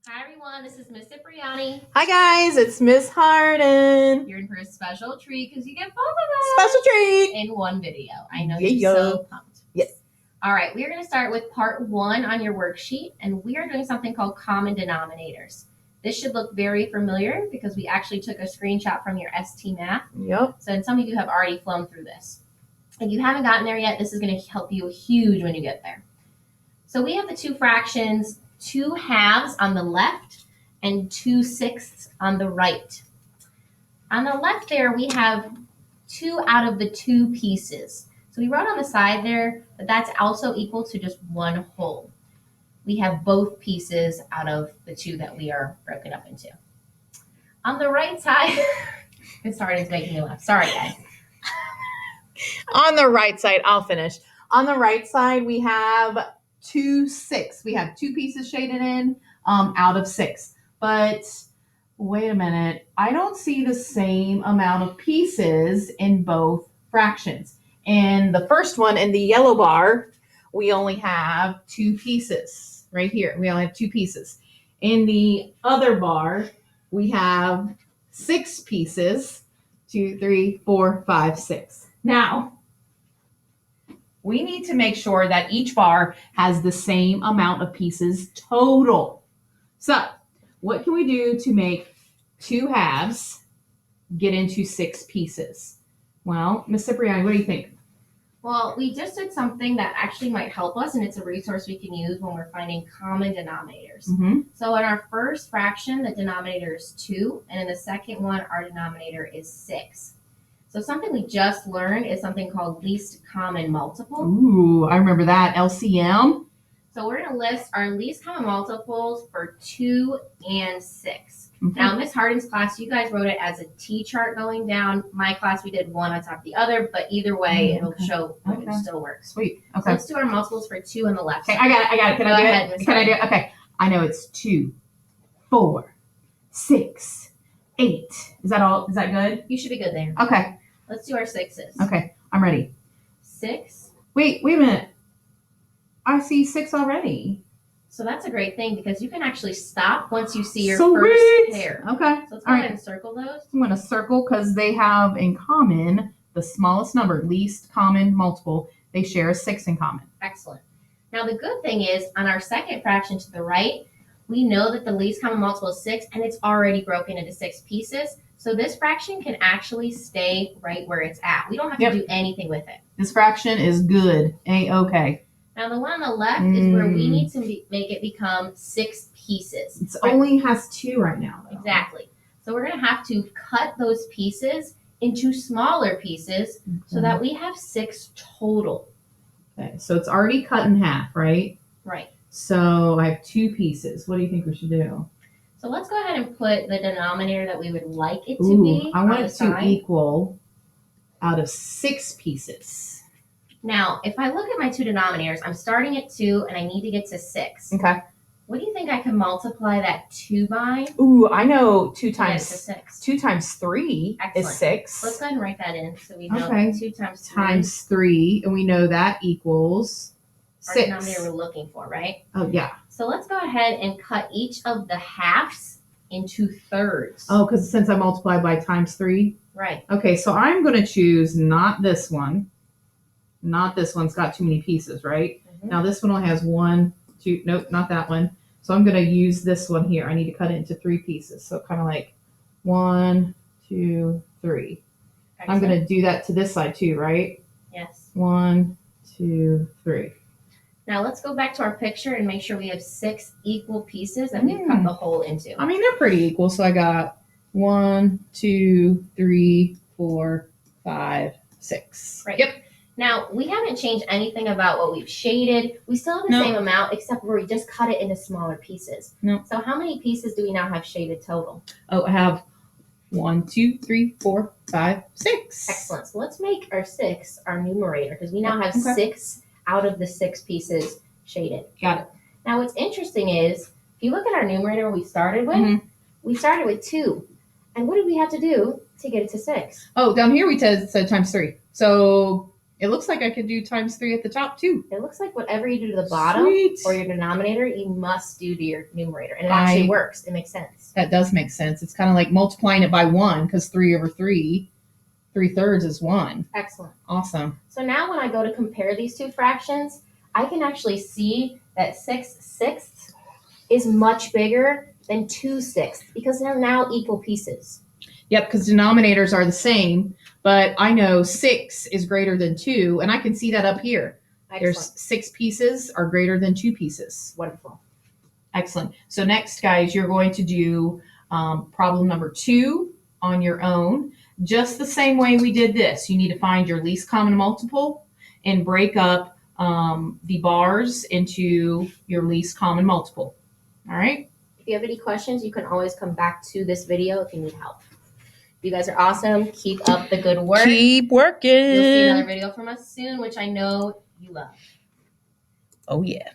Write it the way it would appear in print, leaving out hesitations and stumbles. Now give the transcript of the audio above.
Hi everyone, this is Miss Cipriani. Hi guys, it's Miss Harden. You're in for a special treat because you get both of us. Special treat in one video. I know you're so pumped. Yes. All right, we're going to start with part 1 on your worksheet, and we are doing something called common denominators. This should look very familiar because we actually took a screenshot from your ST Math. Yep. So some of you have already flown through this. If you haven't gotten there yet, this is going to help you huge when you get there. So we have the two fractions, 2 halves on the left and 2 sixths on the right. On the left there, we have 2 out of the 2 pieces. So we wrote on the side there that that's also equal to just 1 whole. We have both pieces out of the 2 that we are broken up into. On the right side, it's starting to make me laugh. Sorry, guys. On the right side, I'll finish. On the right side, we have 2 6. We have 2 pieces shaded in out of 6. But wait a minute. I don't see the same amount of pieces in both fractions. In the first one, in the yellow bar, we only have 2 pieces. Right here, we only have 2 pieces. In the other bar, we have 6 pieces. 2, 3, 4, 5, 6. Now, we need to make sure that each bar has the same amount of pieces total. So, what can we do to make 2 halves get into 6 pieces? Well, Miss Cipriani, what do you think? Well, we just did something that actually might help us, and it's a resource we can use when we're finding common denominators. Mm-hmm. So in our first fraction, the denominator is 2, and in the second one, our denominator is 6. So something we just learned is something called least common multiple. Ooh, I remember that, LCM. So we're going to list our least common multiples for 2 and 6. Mm-hmm. Now, in Miss Harden's class, you guys wrote it as a T-chart going down. My class, we did one on top of the other, but either way, it'll show it still works. Sweet. Okay. So let's do our multiples for 2 on the left side. Okay, I got it. Can I do ahead, it? Ms. Can I do it? Okay. I know it's 2, 4, 6, 8. Is that all? Is that good? You should be good there. Okay. Let's do our 6s. Okay, I'm ready. 6. Wait a minute. I see 6 already. So that's a great thing because you can actually stop once you see your Sweet. first pair. Okay. So let's go ahead and circle those. I'm going to circle because they have in common the smallest number, least common multiple. They share a 6 in common. Excellent. Now the good thing is on our second fraction to the right, we know that the least common multiple is 6 and it's already broken into 6 pieces. So this fraction can actually stay right where it's at. We don't have to do anything with it. This fraction is good. A-okay. Now the one on the left is where we need to make it become 6 pieces. It only has 2 right now, though. Exactly. So we're going to have to cut those pieces into smaller pieces so that we have 6 total. Okay, so it's already cut in half, right? Right. So I have 2 pieces. What do you think we should do? So let's go ahead and put the denominator that we would like it to be. I want it to equal out of 6 pieces. Now, if I look at my 2 denominators, I'm starting at 2 and I need to get to 6. Okay. What do you think I can multiply that 2 by? Ooh, I know 2 times 6. 2 times 3 Excellent. is 6. Let's go ahead and write that in so we know 2 times 3. Times 3, and we know that equals 6. Our denominator we're looking for, right? Oh, yeah. So let's go ahead and cut each of the halves into thirds. Oh, because since I multiplied by times 3? Right. Okay, so I'm going to choose not this one. Not this one's got too many pieces, right? Mm-hmm. Now this one only has 1, 2, nope, not that one. So I'm going to use this one here. I need to cut it into 3 pieces. So kind of like 1, 2, 3. Excellent. I'm going to do that to this side too, right? Yes. 1, 2, 3. Now let's go back to our picture and make sure we have 6 equal pieces that we've cut the hole into. I mean, they're pretty equal. So I got 1, 2, 3, 4, 5, 6. Right. Yep. Now, we haven't changed anything about what we've shaded. We still have the same amount, except where we just cut it into smaller pieces. No. So how many pieces do we now have shaded total? Oh, I have 1, 2, 3, 4, 5, 6. Excellent. So let's make our 6 our numerator, because we now have 6 out of the 6 pieces shaded. Got it. Now, what's interesting is, if you look at our numerator we started with, we started with 2. And what did we have to do to get it to 6? Oh, down here we said times 3. So It looks like I could do times 3 at the top too. It looks like whatever you do to the bottom Sweet. or your denominator, you must do to your numerator. And it actually works. It makes sense. That does make sense. It's kind of like multiplying it by 1 because 3 over 3, 3/3 is 1. Excellent. Awesome. So now when I go to compare these two fractions, I can actually see that 6/6 is much bigger than 2/6 because they're now equal pieces. Yep, because denominators are the same, but I know 6 is greater than 2, and I can see that up here. Excellent. There's 6 pieces are greater than 2 pieces. Wonderful. Excellent. So next, guys, you're going to do problem number 2 on your own, just the same way we did this. You need to find your least common multiple and break up the bars into your least common multiple. All right? If you have any questions, you can always come back to this video if you need help. You guys are awesome. Keep up the good work. Keep working. You'll see another video from us soon, which I know you love. Oh, yeah.